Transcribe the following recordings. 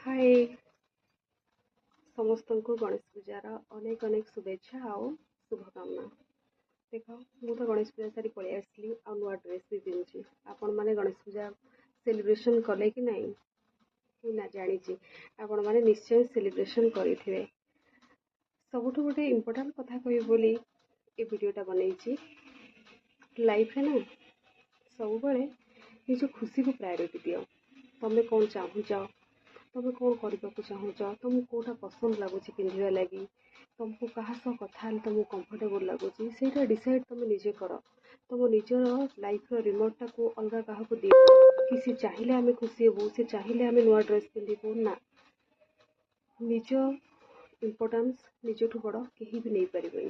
हाय समस्त को गणेश पूजार अनेक अनेक शुभेच्छा आउ शुभकामना। देख मु तो गणेश पूजा सारी पलि आसली आ नुआ ड्रेस भी पिंधि। आपण मैंने गणेश पूजा सेलिब्रेशन कले कि नहीं ना जानी आपण मैंने निश्चय सेलिब्रेशन करेंगे। सबुठ गोटे इम्पोर्टाट कथा कह बोली ये वीडियोटा बनई लाइफ ना सब बड़े निज खुशी को प्रायोरिटी दियो। तुम्हें कौन चाहूच तुम कौन करने को चाहूच तुमको कौटा पसंद लगुच पिंधा लगी तुमको क्या कथा तुमको कंफर्टेबल लगुच से डिसाइड तुम निजे कर। तुम निजर लाइफ रिमोटा को अलग क्या दि कि सी चाहिए आम खुशी हेबू सी चाहिए आम नुआ ड्रेस पिंधु ना निज इम्पोर्टान्स निजठू बड़ कहीं भी नहीं पारे।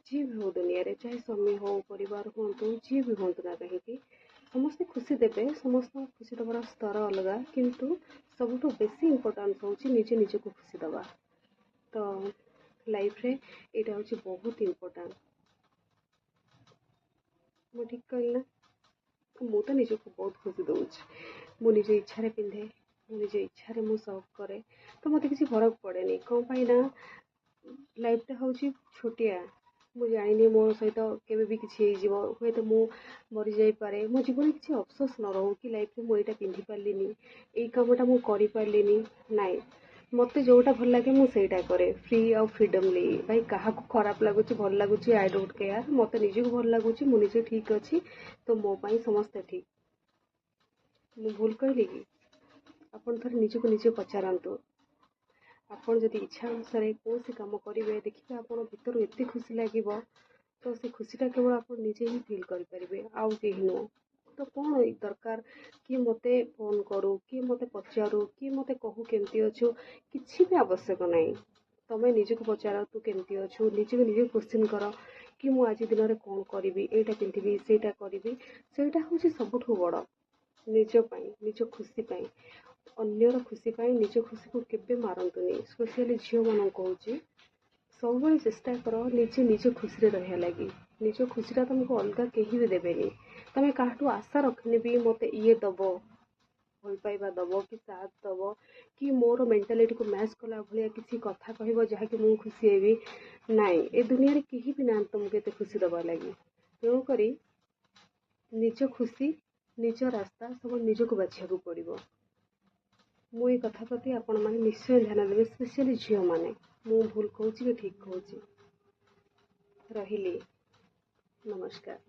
जी भी हो दुनिया रे चाहे स्वामी हो परिवार हूँ जी भी हूँ ना कहीं समस्ते खुशी देवे समस्त खुशी दबार स्तर अलग किंतु सबुठ बेसी इम्पोर्टान्स होची निजे निजको खुशी दबा। तो लाइफ रे एटा होची बहुत इम्पोर्टान्ट। मु ठीक कहली ना मु तो निजको बहुत खुशी दूची मु निज इच्छा पिंधे मु निज इच्छा मु सब करे तो मत किसी फरक पड़े कौन पाई ना लाइफटा होची छोटिया मु जानी मो सहित केवे भी किसी हे तो मु मरी जाई पारे मो जीवन किसी अफसोस न रहू कि लाइफ में मुझे पिंधि पार्लिनी यही कमटा मु करि पार्लिनी नाई मत जोटा भल लगे मुझे करे फ्री आउ फ्रीडमली भाई क्या खराब लगुच भल लगुच आई डोंट केयर मत निजक भल लगुच मुझे ठीक अच्छी तो मो पाई समस्ते ठीक। मु भूल कहली कि आपन थोड़े निजक निजे पचारतु आपन जदि इच्छा अनुसार कौन सी काम करेंगे देखिए आप भर एत खुशी लगे तो से खुशीटा केवल आप निजे ही फिल करेंगे आउ कहीं नुह। तो कौन दरकार किए मत फोन करू किए मत पचारू किए मत कहू केमती अच्छु किसी भी आवश्यक नहीं। तुम्हें निजक पचार तू केमती अच्छु निजक निजे क्वेश्चन कर कि मु आज दिन में कौन करी एटा पिंधि सेटा करी सेटा हूँ सबुठ बड़ निज निज खुशी अन्यर खुशी निज खुशी को केवे मारतुनि स्पेशली झील मान कहूँ सब बड़े चेष्टा कर निजे निज खुशी रहा लगी निज खुशीटा तुमको अलग कहीं भी देवेनि तुम क्या आशा रखनी भी मत ये दब भल पाइबा दब कि साथ दब कि मोर मेंटालिटी को मैच कला भाया किसी कथा कह जहाँकि मुझे खुशी हेबी नाई ए दुनिया रे कहीं भी ना तुमको एत खुशी दबा लगी तेणुक निज खुशी निज रास्ता सब निजक बाछा पड़ो। मु ये कथा प्रति आपण मैंने निश्चय ध्यान देवे स्पेशली झील मैंने मु भूल कहूँ कि ठीक कहूँ रही नमस्कार।